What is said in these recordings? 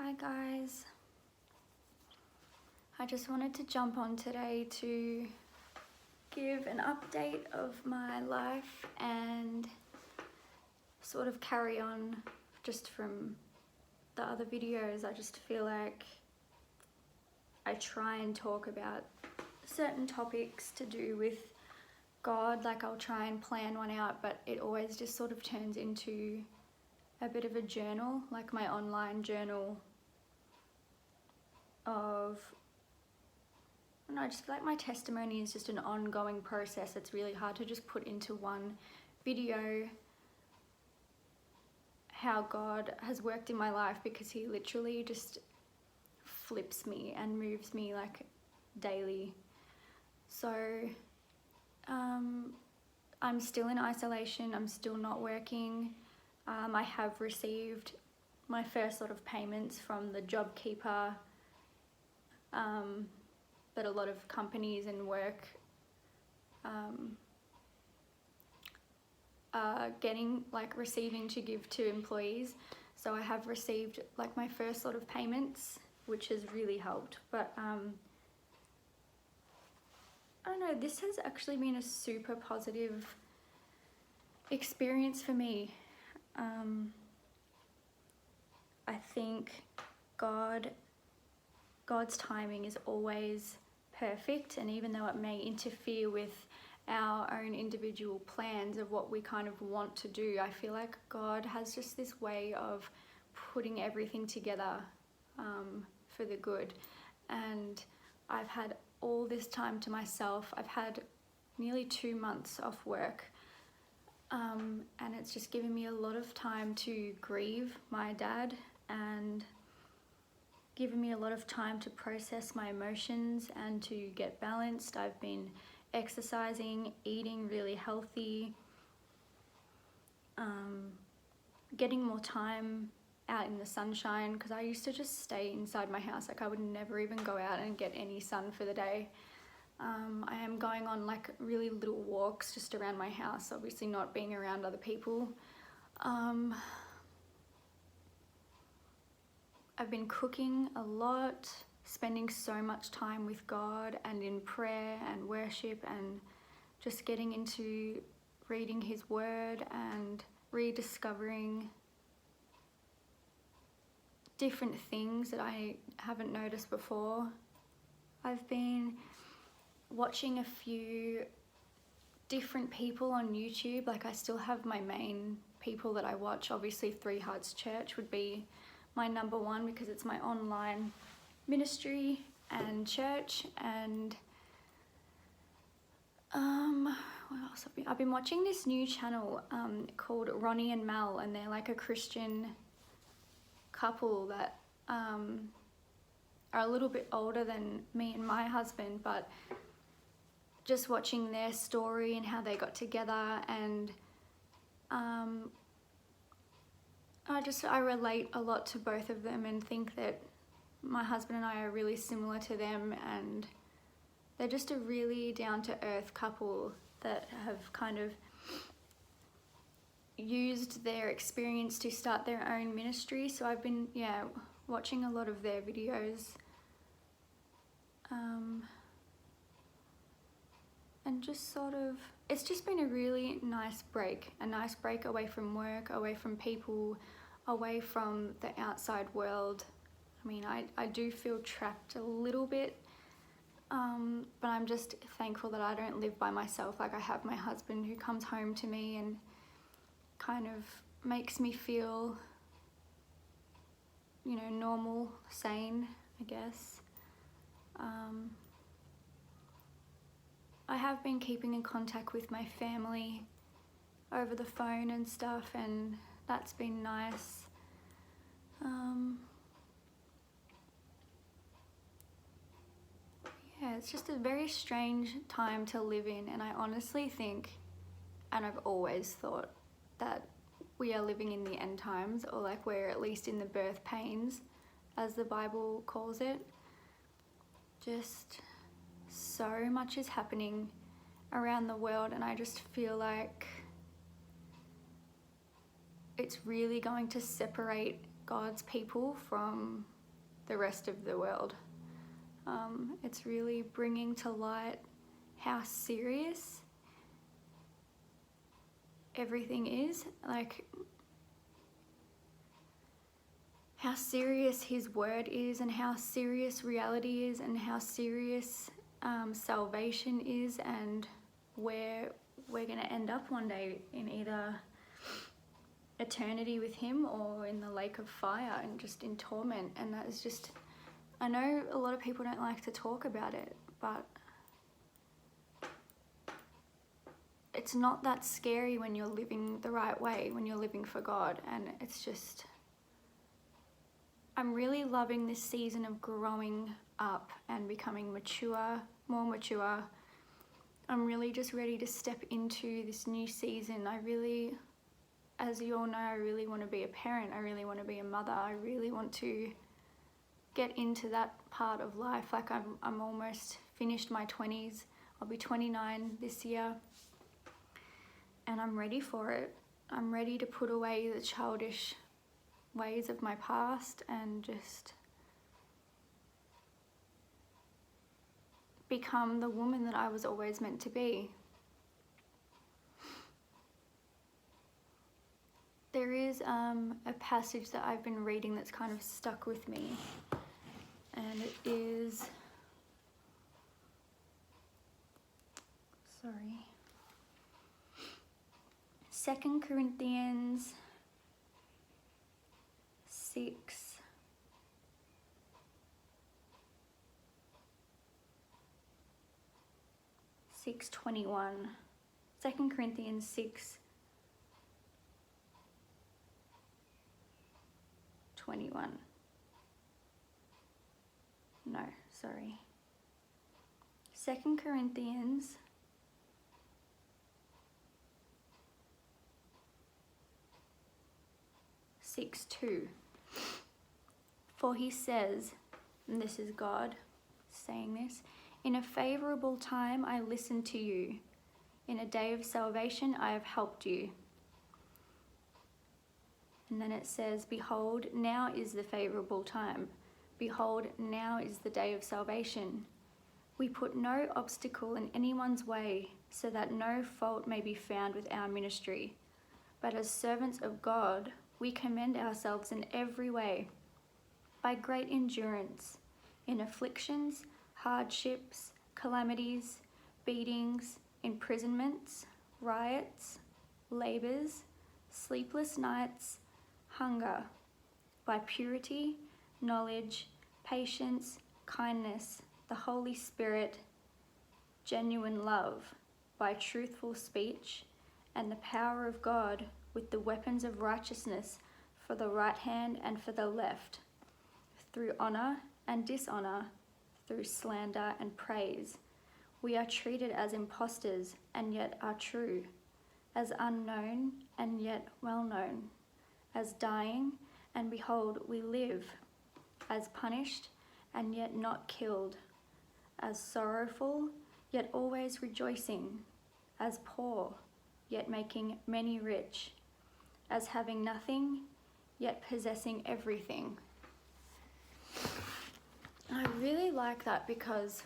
Hi guys, I just wanted to jump on today to give an update of my life and sort of carry on just from the other videos. I just feel like I try and talk about certain topics to do with God, like I'll try and plan one out, but it always just sort of turns into a bit of a journal, like my online journal of, I just feel like my testimony is just an ongoing process. It's really hard to just put into one video how God has worked in my life, because he literally just flips me and moves me like daily. So I'm still in isolation, I'm still not working. I have received my first lot of payments from the JobKeeper, but a lot of companies and work are receiving to give to employees. So I have received like my first lot of payments, which has really helped. But I don't know, this has actually been a super positive experience for me. I think God's timing is always perfect, and even though it may interfere with our own individual plans of what we kind of want to do, I feel like God has just this way of putting everything together for the good. And I've had all this time to myself. I've had nearly 2 months off work, and it's just given me a lot of time to grieve my dad and given me a lot of time to process my emotions and to get balanced. I've been exercising, eating really healthy, getting more time out in the sunshine, because I used to just stay inside my house. Like I would never even go out and get any sun for the day. I am going on like really little walks just around my house, obviously not being around other people. I've been cooking a lot, spending so much time with God and in prayer and worship, and just getting into reading his word and rediscovering different things that I haven't noticed before. I've been watching a few different people on YouTube. Like I still have my main people that I watch. Obviously Three Hearts Church would be my number one, because it's my online ministry and church. And what else I've been watching this new channel called Ronnie and Mal, and they're like a Christian couple that are a little bit older than me and my husband, but just watching their story and how they got together, and I relate a lot to both of them and think that my husband and I are really similar to them, and they're just a really down-to-earth couple that have kind of used their experience to start their own ministry. So I've been watching a lot of their videos, and just sort of, it's just been a really nice break away from work, away from people, away from the outside world. I mean, I do feel trapped a little bit, but I'm just thankful that I don't live by myself. Like I have my husband who comes home to me and kind of makes me feel, normal, sane, I guess. I have been keeping in contact with my family over the phone and stuff, and that's been nice. Yeah, it's just a very strange time to live in, and I honestly think, and I've always thought, that we are living in the end times, or like we're at least in the birth pains, as the Bible calls it. Just so much is happening around the world, and I just feel like it's really going to separate God's people from the rest of the world. It's really bringing to light how serious everything is, like how serious his word is, and how serious reality is, and how serious salvation is, and where we're going to end up one day, in either eternity with him or in the lake of fire and just in torment. And that is just, I know a lot of people don't like to talk about it, but it's not that scary when you're living the right way, when you're living for God. And it's just, I'm really loving this season of growing up and becoming mature, more mature. I'm really just ready to step into this new season. I really, as you all know, I really want to be a parent. I really want to be a mother. I really want to get into that part of life. Like I'm almost finished my 20s. I'll be 29 this year. And I'm ready for it. I'm ready to put away the childish ways of my past and just become the woman that I was always meant to be. There is a passage that I've been reading that's kind of stuck with me, and it is, sorry, 2 Corinthians 6:21. 2 Corinthians 6:21. No, sorry. 2 Corinthians 6:2. For he says, and this is God saying this, in a favorable time I listened to you. In a day of salvation I have helped you. And then it says, behold, now is the favorable time. Behold, now is the day of salvation. We put no obstacle in anyone's way, so that no fault may be found with our ministry. But as servants of God, we commend ourselves in every way, by great endurance, in afflictions, hardships, calamities, beatings, imprisonments, riots, labors, sleepless nights, hunger, by purity, knowledge, patience, kindness, the Holy Spirit, genuine love, by truthful speech, and the power of God with the weapons of righteousness for the right hand and for the left, through honor and dishonor, through slander and praise. We are treated as impostors and yet are true, as unknown and yet well known, as dying and behold we live, as punished and yet not killed, as sorrowful yet always rejoicing, as poor yet making many rich, as having nothing yet possessing everything. I really like that because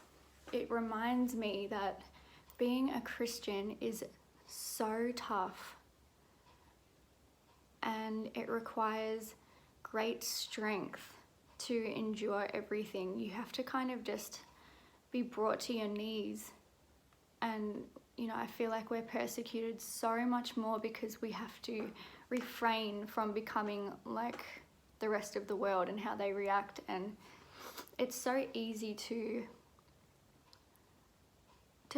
it reminds me that being a Christian is so tough, and it requires great strength to endure everything. You have to kind of just be brought to your knees. And, you know, I feel like we're persecuted so much more because we have to refrain from becoming like the rest of the world and how they react. And it's so easy to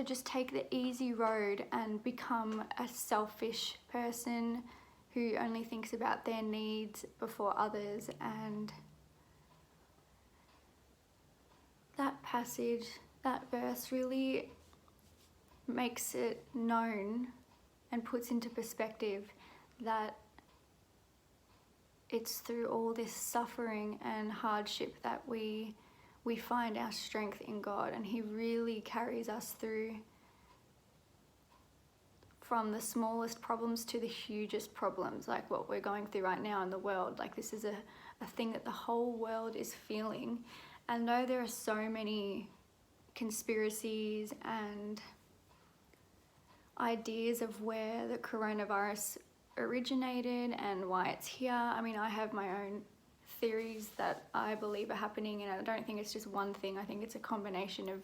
just take the easy road and become a selfish person who only thinks about their needs before others. And that passage, that verse really makes it known and puts into perspective that it's through all this suffering and hardship that we find our strength in God, and He really carries us through from the smallest problems to the hugest problems, like what we're going through right now in the world. Like this is a thing that the whole world is feeling. And though there are so many conspiracies and ideas of where the coronavirus originated and why it's here, I mean, I have my own theories that I believe are happening, and I don't think it's just one thing. I think it's a combination of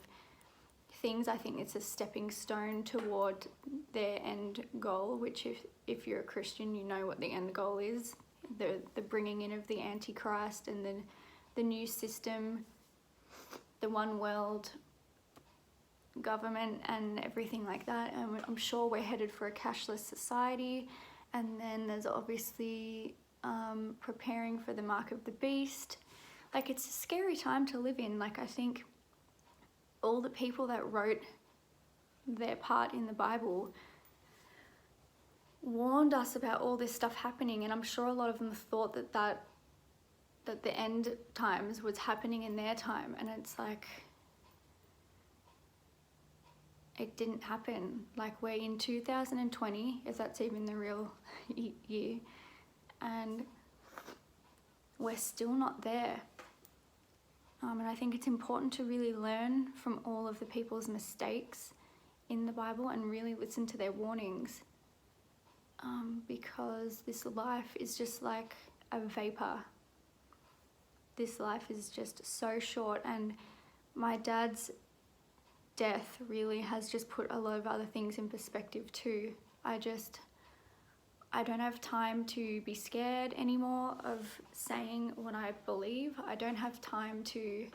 things. I think it's a stepping stone toward their end goal, which if you're a Christian, you know what the end goal is, the bringing in of the Antichrist and the new system, the one world government and everything like that. And I'm sure we're headed for a cashless society. And then there's obviously preparing for the mark of the beast. Like, it's a scary time to live in. Like, I think all the people that wrote their part in the Bible warned us about all this stuff happening, and I'm sure a lot of them thought that the end times was happening in their time, and it's like, it didn't happen. Like, we're in 2020, if that's even the real year, and we're still not there. And I think it's important to really learn from all of the people's mistakes in the Bible and really listen to their warnings, because this life is just like a vapor. This life is just so short, and my dad's death really has just put a lot of other things in perspective too. I don't have time to be scared anymore of saying what I believe. I don't have time to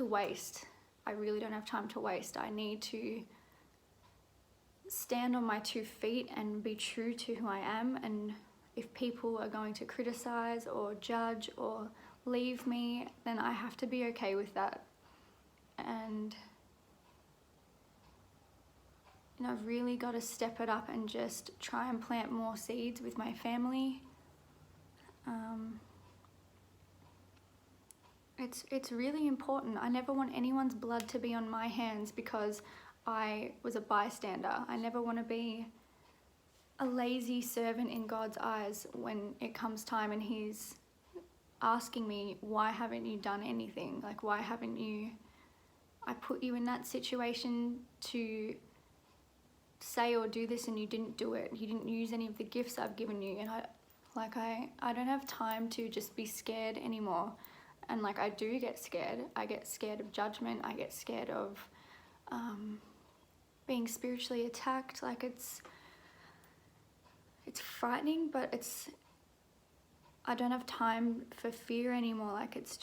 waste. I really don't have time to waste. I need to stand on my 2 feet and be true to who I am. And if people are going to criticize or judge or leave me, then I have to be okay with that. And I've really got to step it up and just try and plant more seeds with my family. It's really important. I never want anyone's blood to be on my hands because I was a bystander. I never want to be a lazy servant in God's eyes when it comes time and He's asking me, why haven't you done anything? Like, why haven't you... I put you in that situation to say or do this and you didn't do it. You didn't use any of the gifts I've given you. And I don't have time to just be scared anymore. And like, I do get scared. I get scared of judgment. I get scared of being spiritually attacked. Like, it's frightening, but I don't have time for fear anymore. Like, it's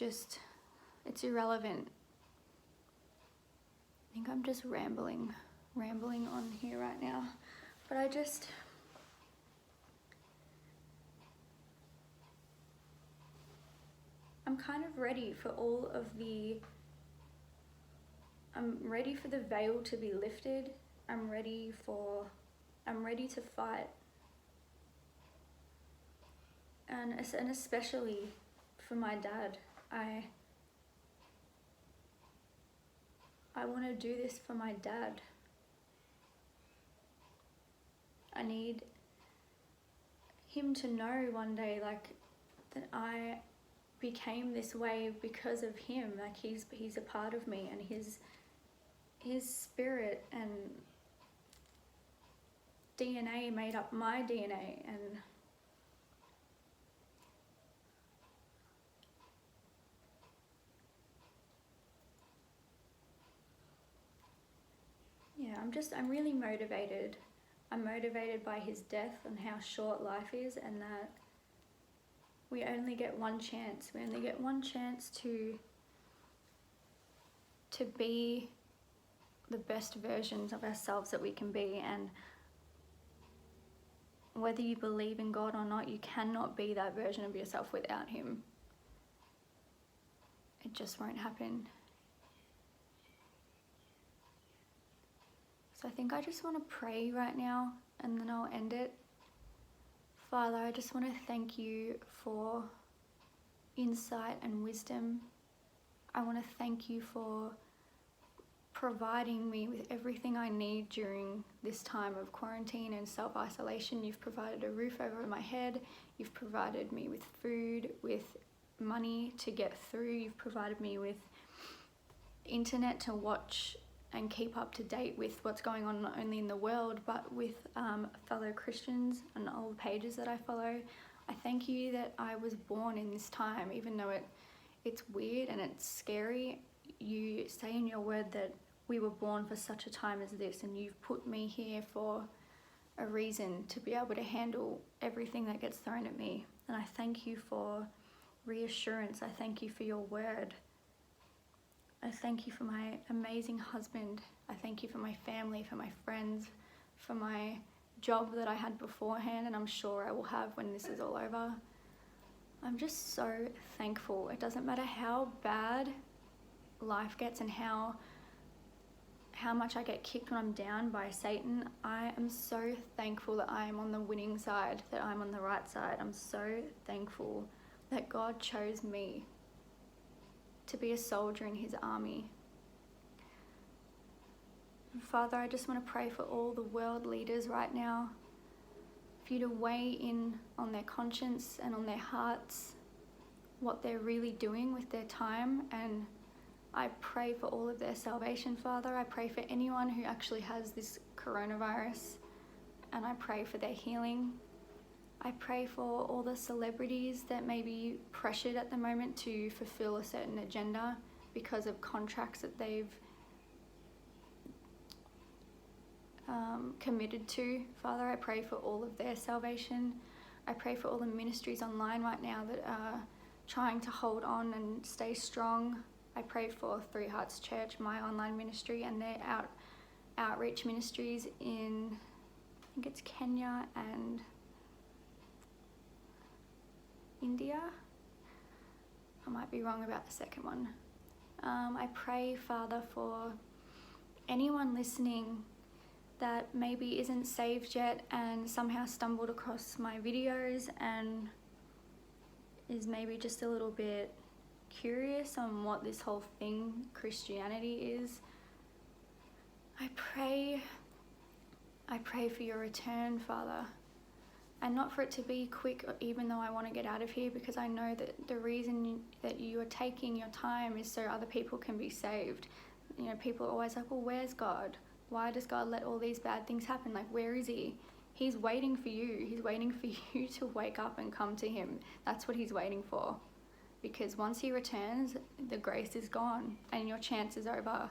irrelevant. I think I'm just rambling on here right now, but I'm kind of ready for I'm ready for the veil to be lifted. I'm ready to fight, and especially for my dad. I want to do this for my dad. I need him to know one day, like, that I became this way because of him. Like, he's a part of me, and his spirit and DNA made up my DNA, and yeah, I'm really motivated. I'm motivated by his death and how short life is, and that we only get one chance. We only get one chance to be the best versions of ourselves that we can be. And whether you believe in God or not, you cannot be that version of yourself without Him. It just won't happen. So I think I just want to pray right now, and then I'll end it. Father, I just want to thank you for insight and wisdom. I want to thank you for providing me with everything I need during this time of quarantine and self-isolation. You've provided a roof over my head. You've provided me with food, with money to get through. You've provided me with internet to watch and keep up to date with what's going on, not only in the world, but with fellow Christians and all the pages that I follow. I thank you that I was born in this time, even though it's weird and it's scary. You say in your word that we were born for such a time as this, and you've put me here for a reason, to be able to handle everything that gets thrown at me. And I thank you for reassurance. I thank you for your word. I thank you for my amazing husband. I thank you for my family, for my friends, for my job that I had beforehand and I'm sure I will have when this is all over. I'm just so thankful. It doesn't matter how bad life gets and how much I get kicked when I'm down by Satan. I am so thankful that I am on the winning side, that I'm on the right side. I'm so thankful that God chose me to be a soldier in his army. Father, I just want to pray for all the world leaders right now, for you to weigh in on their conscience and on their hearts, what they're really doing with their time. And I pray for all of their salvation, Father. I pray for anyone who actually has this coronavirus, and I pray for their healing. I pray for all the celebrities that may be pressured at the moment to fulfill a certain agenda because of contracts that they've committed to. Father, I pray for all of their salvation. I pray for all the ministries online right now that are trying to hold on and stay strong. I pray for Three Hearts Church, my online ministry, and their outreach ministries in, I think it's Kenya and India. I might be wrong about the second one. I pray, Father, for anyone listening that maybe isn't saved yet and somehow stumbled across my videos and is maybe just a little bit curious on what this whole thing, Christianity, is. I pray for your return, Father, and not for it to be quick, even though I want to get out of here, because I know that the reason that you are taking your time is so other people can be saved. You know, people are always like, well, where's God? Why does God let all these bad things happen? Like, where is he? He's waiting for you. He's waiting for you to wake up and come to him. That's what he's waiting for. Because once he returns, the grace is gone and your chance is over.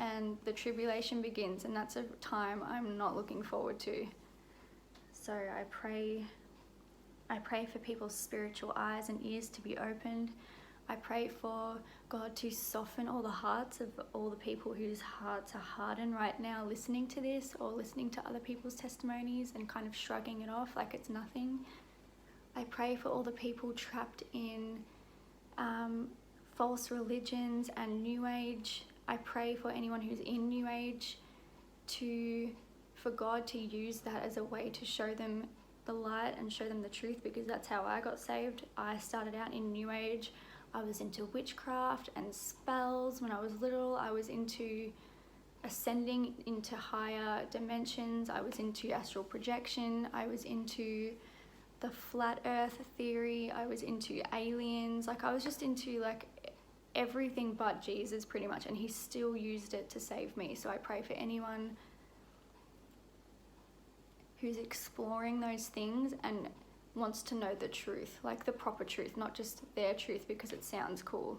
And the tribulation begins, and that's a time I'm not looking forward to. So I pray for people's spiritual eyes and ears to be opened. I pray for God to soften all the hearts of all the people whose hearts are hardened right now listening to this or listening to other people's testimonies and kind of shrugging it off like it's nothing. I pray for all the people trapped in false religions and New Age. I pray for anyone who's in New Age for God to use that as a way to show them the light and show them the truth, because that's how I got saved. I started out in New Age. I was into witchcraft and spells when I was little. I was into ascending into higher dimensions. I was into astral projection. I was into the flat earth theory. I was into aliens. Like, I was just into like everything but Jesus pretty much, and he still used it to save me. So I pray for anyone who's exploring those things and wants to know the truth, like the proper truth, not just their truth because it sounds cool.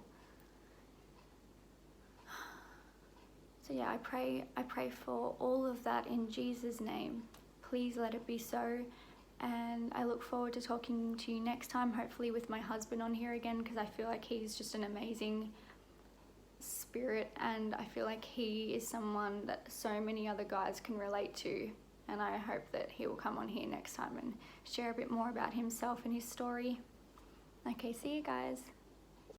So yeah, I pray for all of that in Jesus' name. Please let it be so. And I look forward to talking to you next time, hopefully with my husband on here again, because I feel like he's just an amazing spirit, and I feel like he is someone that so many other guys can relate to. And I hope that he will come on here next time and share a bit more about himself and his story. Okay, see you guys.